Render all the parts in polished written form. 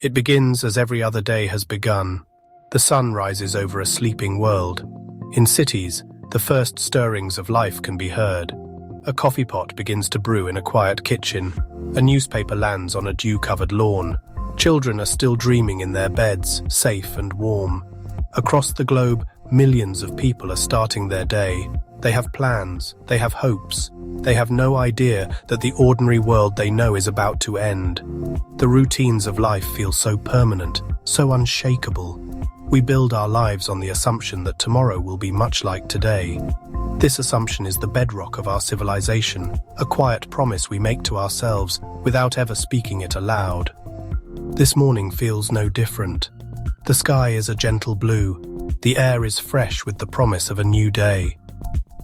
It begins as every other day has begun. The sun rises over a sleeping world. In cities, the first stirrings of life can be heard. A coffee pot begins to brew in a quiet kitchen. A newspaper lands on a dew-covered lawn. Children are still dreaming in their beds, safe and warm. Across the globe, millions of people are starting their day. They have plans, they have hopes. They have no idea that the ordinary world they know is about to end. The routines of life feel so permanent, so unshakable. We build our lives on the assumption that tomorrow will be much like today. This assumption is the bedrock of our civilization, a quiet promise we make to ourselves without ever speaking it aloud. This morning feels no different. The sky is a gentle blue. The air is fresh with the promise of a new day.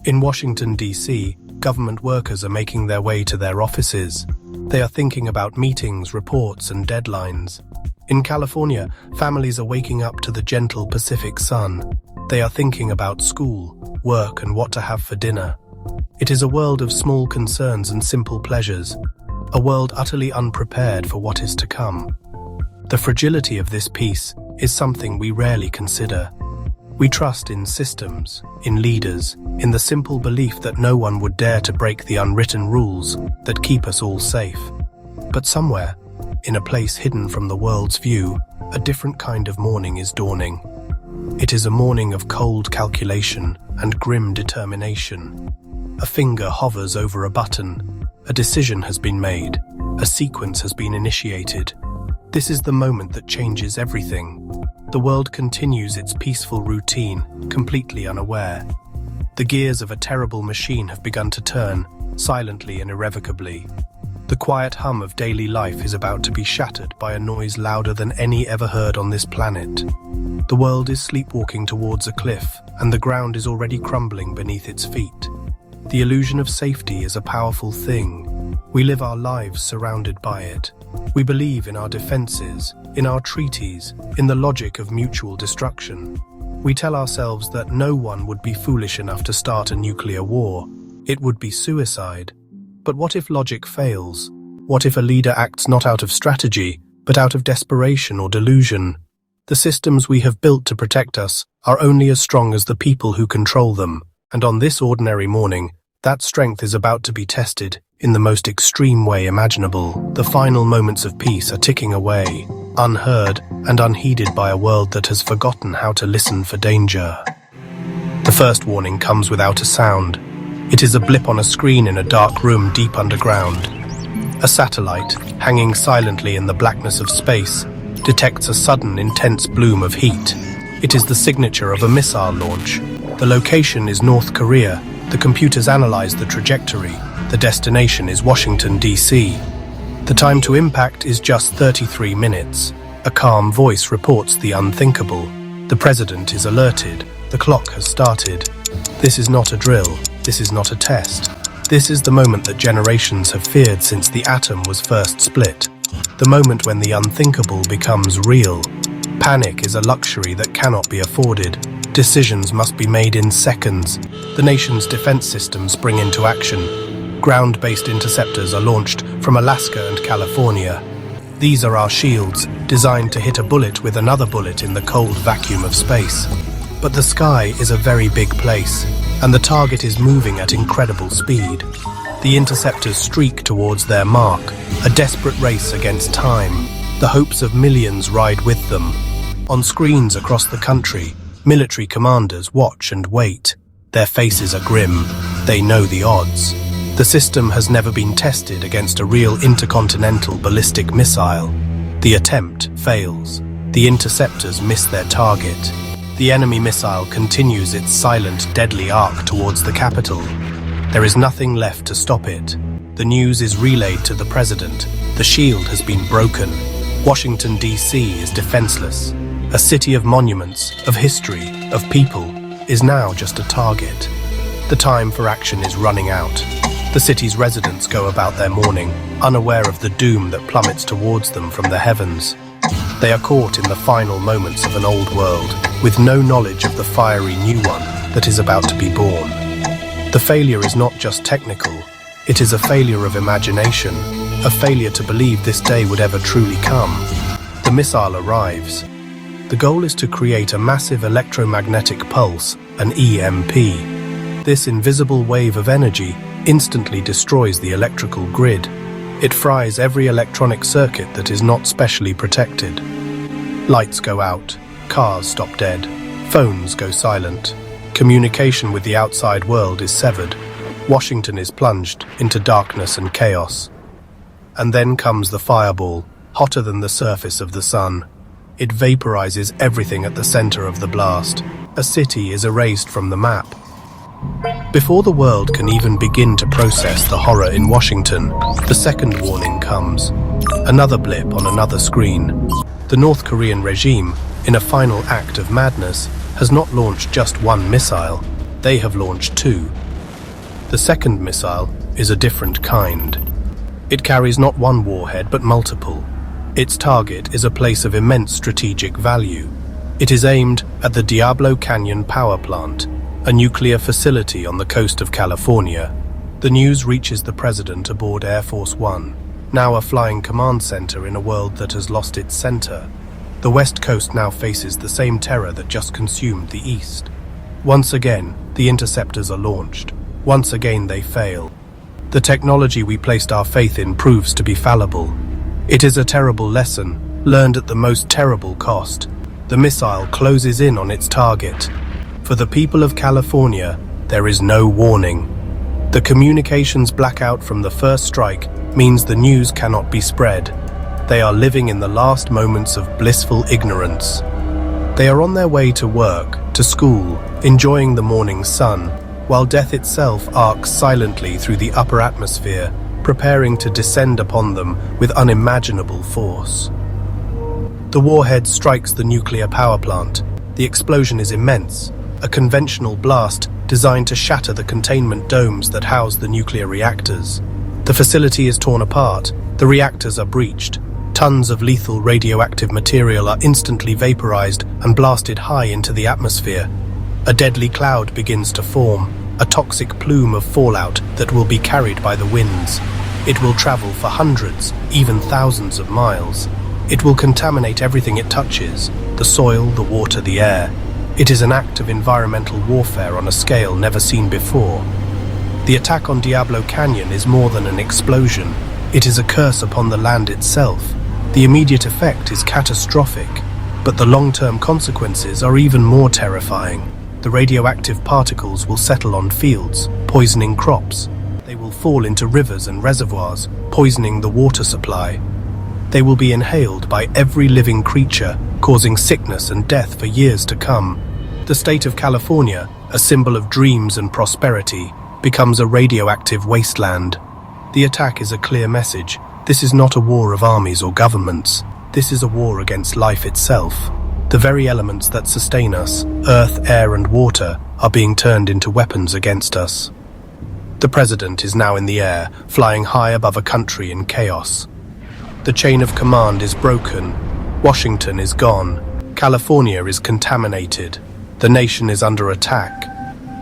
In Washington, D.C., government workers are making their way to their offices. They are thinking about meetings, reports, and deadlines. In California, families are waking up to the gentle Pacific sun. They are thinking about school, work, and what to have for dinner. It is a world of small concerns and simple pleasures, a world utterly unprepared for what is to come. The fragility of this peace is something we rarely consider. We trust in systems, in leaders, in the simple belief that no one would dare to break the unwritten rules that keep us all safe. But somewhere, in a place hidden from the world's view, a different kind of morning is dawning. It is a morning of cold calculation and grim determination. A finger hovers over a button. A decision has been made. A sequence has been initiated. This is the moment that changes everything. The world continues its peaceful routine, completely unaware. The gears of a terrible machine have begun to turn, silently and irrevocably. The quiet hum of daily life is about to be shattered by a noise louder than any ever heard on this planet. The world is sleepwalking towards a cliff, and the ground is already crumbling beneath its feet. The illusion of safety is a powerful thing. We live our lives surrounded by it. We believe in our defenses, in our treaties, in the logic of mutual destruction. We tell ourselves that no one would be foolish enough to start a nuclear war. It would be suicide. But what if logic fails? What if a leader acts not out of strategy, but out of desperation or delusion? The systems we have built to protect us are only as strong as the people who control them. And on this ordinary morning, that strength is about to be tested in the most extreme way imaginable. The final moments of peace are ticking away, unheard and unheeded by a world that has forgotten how to listen for danger. The first warning comes without a sound. It is a blip on a screen in a dark room deep underground. A satellite, hanging silently in the blackness of space, detects a sudden, intense bloom of heat. It is the signature of a missile launch. The location is North Korea. The computers analyze the trajectory. The destination is Washington, D.C. The time to impact is just 33 minutes. A calm voice reports the unthinkable. The president is alerted. The clock has started. This is not a drill. This is not a test. This is the moment that generations have feared since the atom was first split. The moment when the unthinkable becomes real. Panic is a luxury that cannot be afforded. Decisions must be made in seconds. The nation's defense systems spring into action. Ground-based interceptors are launched from Alaska and California. These are our shields, designed to hit a bullet with another bullet in the cold vacuum of space. But the sky is a very big place, and the target is moving at incredible speed. The interceptors streak towards their mark, a desperate race against time. The hopes of millions ride with them. On screens across the country, military commanders watch and wait. Their faces are grim. They know the odds. The system has never been tested against a real intercontinental ballistic missile. The attempt fails. The interceptors miss their target. The enemy missile continues its silent, deadly arc towards the capital. There is nothing left to stop it. The news is relayed to the president. The shield has been broken. Washington, D.C. is defenseless. A city of monuments, of history, of people, is now just a target. The time for action is running out. The city's residents go about their morning, unaware of the doom that plummets towards them from the heavens. They are caught in the final moments of an old world, with no knowledge of the fiery new one that is about to be born. The failure is not just technical, it is a failure of imagination, a failure to believe this day would ever truly come. the missile arrives. The goal is to create a massive electromagnetic pulse, an EMP. This invisible wave of energy instantly destroys the electrical grid. It fries every electronic circuit that is not specially protected. Lights go out, cars stop dead, phones go silent. Communication with the outside world is severed. Washington is plunged into darkness and chaos. And then comes the fireball, hotter than the surface of the sun. It vaporizes everything at the center of the blast. A city is erased from the map. Before the world can even begin to process the horror in Washington, the second warning comes. Another blip on another screen. The North Korean regime, in a final act of madness, has not launched just one missile. They have launched two. The second missile is a different kind. It carries not one warhead but multiple. Its target is a place of immense strategic value. It is aimed at the Diablo Canyon power plant, a nuclear facility on the coast of California. The news reaches the president aboard Air Force One, now a flying command center in a world that has lost its center. The West Coast now faces the same terror that just consumed the East. Once again, the interceptors are launched. Once again, they fail. The technology we placed our faith in proves to be fallible. It is a terrible lesson, learned at the most terrible cost. The missile closes in on its target. For the people of California, there is no warning. The communications blackout from the first strike means the news cannot be spread. They are living in the last moments of blissful ignorance. They are on their way to work, to school, enjoying the morning sun, while death itself arcs silently through the upper atmosphere, preparing to descend upon them with unimaginable force. The warhead strikes the nuclear power plant. The explosion is immense, a conventional blast designed to shatter the containment domes that house the nuclear reactors. The facility is torn apart, the reactors are breached. Tons of lethal radioactive material are instantly vaporized and blasted high into the atmosphere. A deadly cloud begins to form, a toxic plume of fallout that will be carried by the winds. It will travel for hundreds, even thousands of miles. It will contaminate everything it touches, the soil, the water, the air. It is an act of environmental warfare on a scale never seen before. The attack on Diablo Canyon is more than an explosion. It is a curse upon the land itself. The immediate effect is catastrophic, but the long-term consequences are even more terrifying. The radioactive particles will settle on fields, poisoning crops. They will fall into rivers and reservoirs, poisoning the water supply. They will be inhaled by every living creature, causing sickness and death for years to come. The state of California, a symbol of dreams and prosperity, becomes a radioactive wasteland. The attack is a clear message. This is not a war of armies or governments. This is a war against life itself. The very elements that sustain us, earth, air, and water, are being turned into weapons against us. The president is now in the air, flying high above a country in chaos. The chain of command is broken. Washington is gone. California is contaminated. The nation is under attack.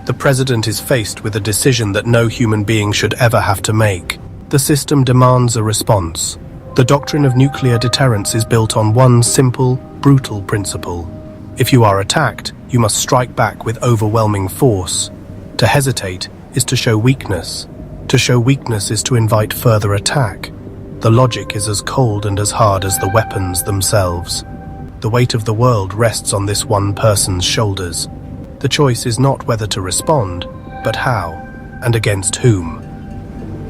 The president is faced with a decision that no human being should ever have to make. The system demands a response. The doctrine of nuclear deterrence is built on one simple, brutal principle. If you are attacked, you must strike back with overwhelming force. To hesitate is to show weakness. To show weakness is to invite further attack. The logic is as cold and as hard as the weapons themselves. The weight of the world rests on this one person's shoulders. The choice is not whether to respond, but how, and against whom.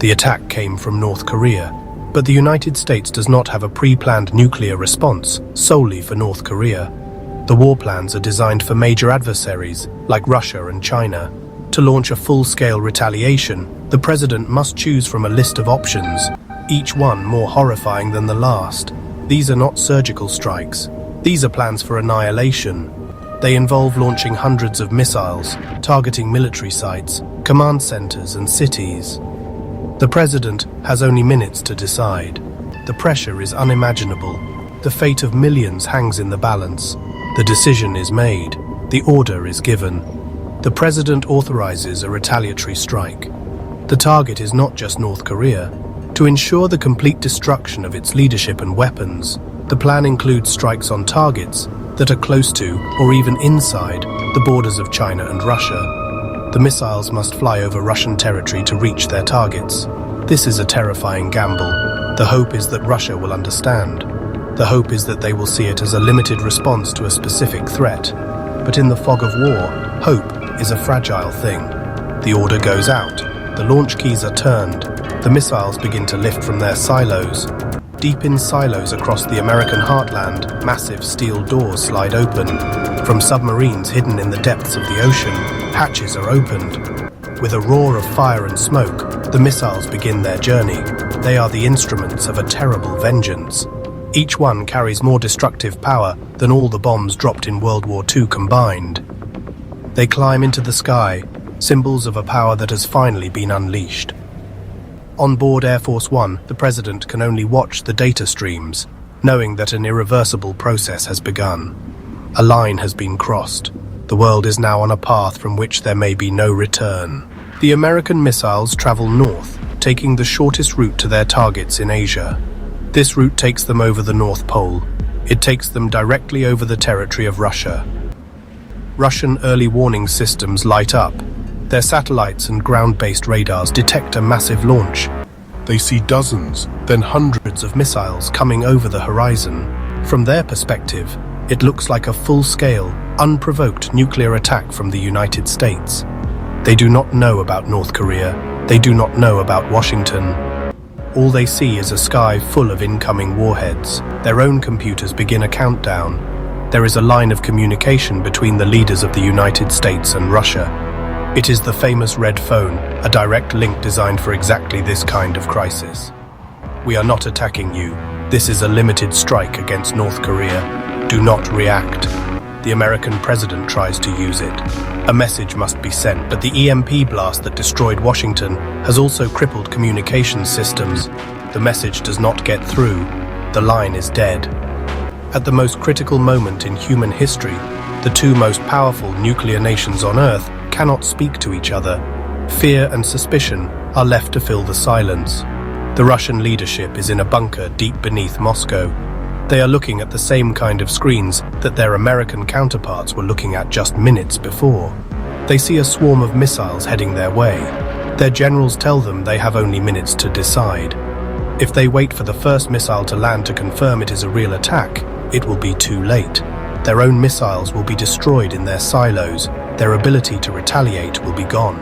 The attack came from North Korea, but the United States does not have a pre-planned nuclear response solely for North Korea. The war plans are designed for major adversaries, like Russia and China. To launch a full-scale retaliation, the president must choose from a list of options, each one more horrifying than the last. These are not surgical strikes. These are plans for annihilation. They involve launching hundreds of missiles, targeting military sites, command centers, and cities. The president has only minutes to decide. The pressure is unimaginable. The fate of millions hangs in the balance. The decision is made. The order is given. The president authorizes a retaliatory strike. The target is not just North Korea. To ensure the complete destruction of its leadership and weapons, The plan includes strikes on targets that are close to or even inside the borders of China and Russia. The missiles must fly over Russian territory to reach their targets. This is a terrifying gamble. The hope is that Russia will understand. The hope is that they will see it as a limited response to a specific threat. But in the fog of war, hope is a fragile thing. The order goes out. The launch keys are turned. The missiles begin to lift from their silos. Deep in silos across the American heartland, massive steel doors slide open. From submarines hidden in the depths of the ocean, hatches are opened. With a roar of fire and smoke, the missiles begin their journey. They are the instruments of a terrible vengeance. Each one carries more destructive power than all the bombs dropped in World War II combined. They climb into the sky, symbols of a power that has finally been unleashed. On board Air Force One, the president can only watch the data streams, knowing that an irreversible process has begun. A line has been crossed. The world is now on a path from which there may be no return. The American missiles travel north, taking the shortest route to their targets in Asia. This route takes them over the North Pole. It takes them directly over the territory of Russia. Russian early warning systems light up. Their satellites and ground-based radars detect a massive launch. They see dozens, then hundreds of missiles coming over the horizon. From their perspective, it looks like a full-scale, unprovoked nuclear attack from the United States. They do not know about North Korea. They do not know about Washington. All they see is a sky full of incoming warheads. Their own computers begin a countdown. There is a line of communication between the leaders of the United States and Russia. It is the famous red phone, a direct link designed for exactly this kind of crisis. We are not attacking you. This is a limited strike against North Korea. Do not react. The American president tries to use it. A message must be sent, but the EMP blast that destroyed Washington has also crippled communication systems. The message does not get through. The line is dead. At the most critical moment in human history, the two most powerful nuclear nations on Earth cannot speak to each other. Fear and suspicion are left to fill the silence. The Russian leadership is in a bunker deep beneath Moscow. They are looking at the same kind of screens that their American counterparts were looking at just minutes before. They see a swarm of missiles heading their way. Their generals tell them they have only minutes to decide. If they wait for the first missile to land to confirm it is a real attack, it will be too late. Their own missiles will be destroyed in their silos. Their ability to retaliate will be gone.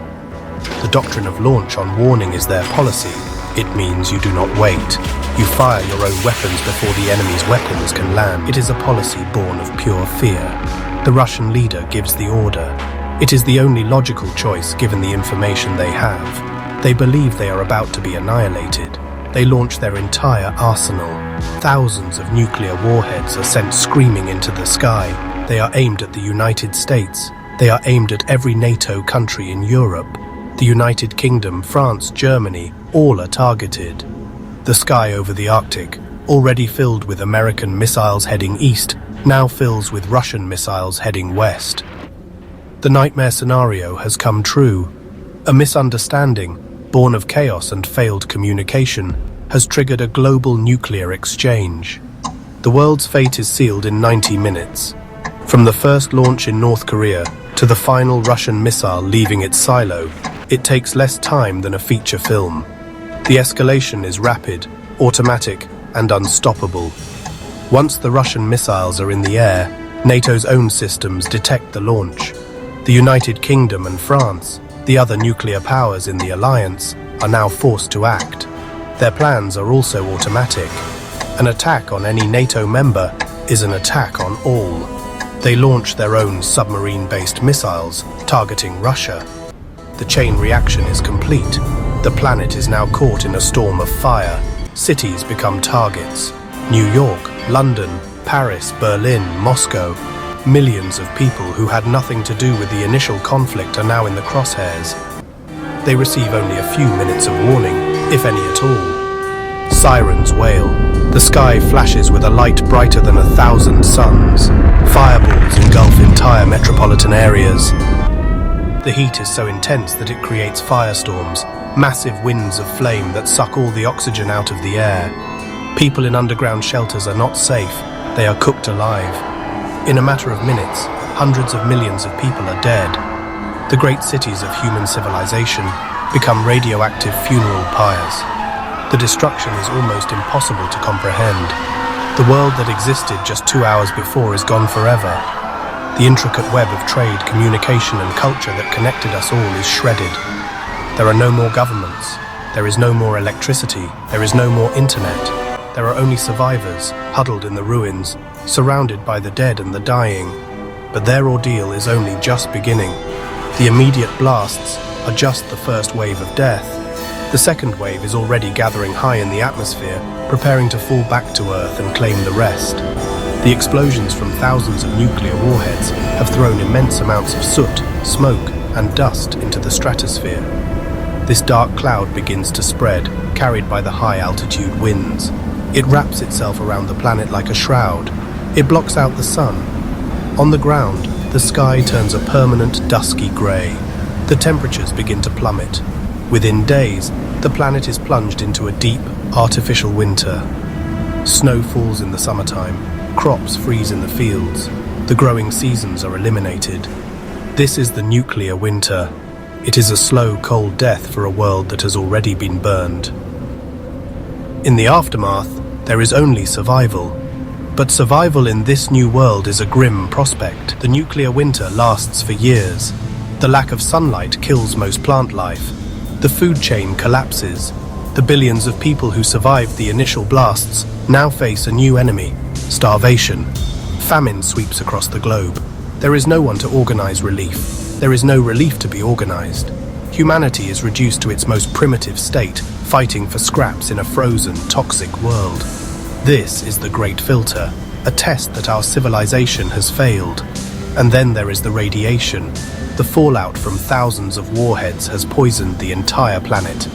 The doctrine of launch on warning is their policy. It means you do not wait. You fire your own weapons before the enemy's weapons can land. It is a policy born of pure fear. The Russian leader gives the order. It is the only logical choice given the information they have. They believe they are about to be annihilated. They launch their entire arsenal. Thousands of nuclear warheads are sent screaming into the sky. They are aimed at the United States. They are aimed at every NATO country in Europe. The United Kingdom, France, Germany, all are targeted. The sky over the Arctic, already filled with American missiles heading east, now fills with Russian missiles heading west. The nightmare scenario has come true. A misunderstanding, born of chaos and failed communication, has triggered a global nuclear exchange. The world's fate is sealed in 90 minutes. From the first launch in North Korea to the final Russian missile leaving its silo, it takes less time than a feature film. The escalation is rapid, automatic, and unstoppable. Once the Russian missiles are in the air, NATO's own systems detect the launch. The United Kingdom and France, the other nuclear powers in the alliance, are now forced to act. Their plans are also automatic. An attack on any NATO member is an attack on all. They launch their own submarine-based missiles, targeting Russia. The chain reaction is complete. The planet is now caught in a storm of fire. Cities become targets. New York, London, Paris, Berlin, Moscow. Millions of people who had nothing to do with the initial conflict are now in the crosshairs. They receive only a few minutes of warning, if any at all. Sirens wail. The sky flashes with a light brighter than 1,000 suns. Fireballs engulf entire metropolitan areas. The heat is so intense that it creates firestorms, massive winds of flame that suck all the oxygen out of the air. People in underground shelters are not safe, they are cooked alive. In a matter of minutes, hundreds of millions of people are dead. The great cities of human civilization become radioactive funeral pyres. The destruction is almost impossible to comprehend. The world that existed just 2 hours before is gone forever. The intricate web of trade, communication and culture that connected us all is shredded. There are no more governments. There is no more electricity. There is no more internet. There are only survivors, huddled in the ruins, surrounded by the dead and the dying. But their ordeal is only just beginning. The immediate blasts are just the first wave of death. The second wave is already gathering high in the atmosphere, preparing to fall back to Earth and claim the rest. The explosions from thousands of nuclear warheads have thrown immense amounts of soot, smoke, and dust into the stratosphere. This dark cloud begins to spread, carried by the high-altitude winds. It wraps itself around the planet like a shroud. It blocks out the sun. On the ground, the sky turns a permanent dusky grey. The temperatures begin to plummet. Within days, the planet is plunged into a deep, artificial winter. Snow falls in the summertime. Crops freeze in the fields. The growing seasons are eliminated. This is the nuclear winter. It is a slow, cold death for a world that has already been burned. In the aftermath, there is only survival. But survival in this new world is a grim prospect. The nuclear winter lasts for years. The lack of sunlight kills most plant life. The food chain collapses. The billions of people who survived the initial blasts now face a new enemy: starvation. Famine sweeps across the globe. There is no one to organize relief. There is no relief to be organized. Humanity is reduced to its most primitive state, fighting for scraps in a frozen, toxic world. This is the Great Filter, a test that our civilization has failed. And then there is the radiation. The fallout from thousands of warheads has poisoned the entire planet.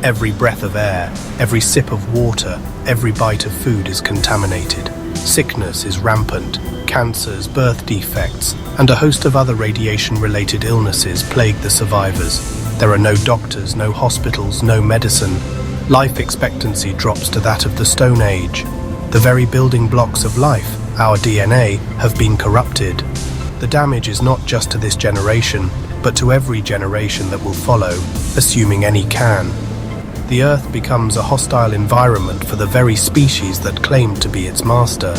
Every breath of air, every sip of water, every bite of food is contaminated. Sickness is rampant. Cancers, birth defects, and a host of other radiation-related illnesses plague the survivors. There are no doctors, no hospitals, no medicine. Life expectancy drops to that of the Stone Age. The very building blocks of life, our DNA, have been corrupted. The damage is not just to this generation, but to every generation that will follow, assuming any can. The Earth becomes a hostile environment for the very species that claimed to be its master.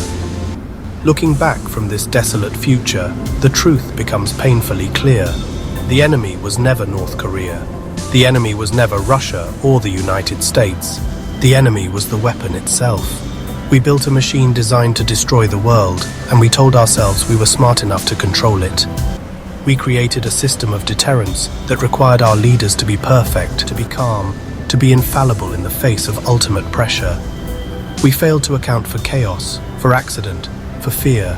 Looking back from this desolate future, the truth becomes painfully clear. The enemy was never North Korea. The enemy was never Russia or the United States. The enemy was the weapon itself. We built a machine designed to destroy the world, and we told ourselves we were smart enough to control it. We created a system of deterrence that required our leaders to be perfect, to be calm, to be infallible in the face of ultimate pressure. We failed to account for chaos, for accident, for fear.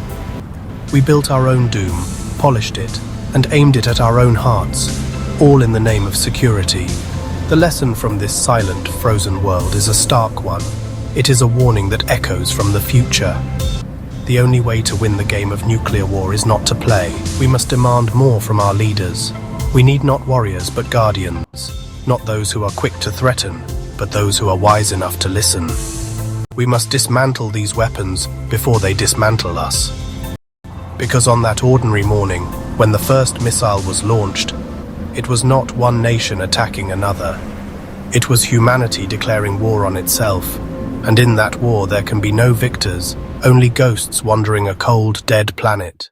We built our own doom, polished it, and aimed it at our own hearts, all in the name of security. The lesson from this silent, frozen world is a stark one. It is a warning that echoes from the future. The only way to win the game of nuclear war is not to play. We must demand more from our leaders. We need not warriors but guardians, not those who are quick to threaten, but those who are wise enough to listen. We must dismantle these weapons before they dismantle us. Because on that ordinary morning, when the first missile was launched, it was not one nation attacking another. It was humanity declaring war on itself. And in that war there can be no victors, only ghosts wandering a cold, dead planet.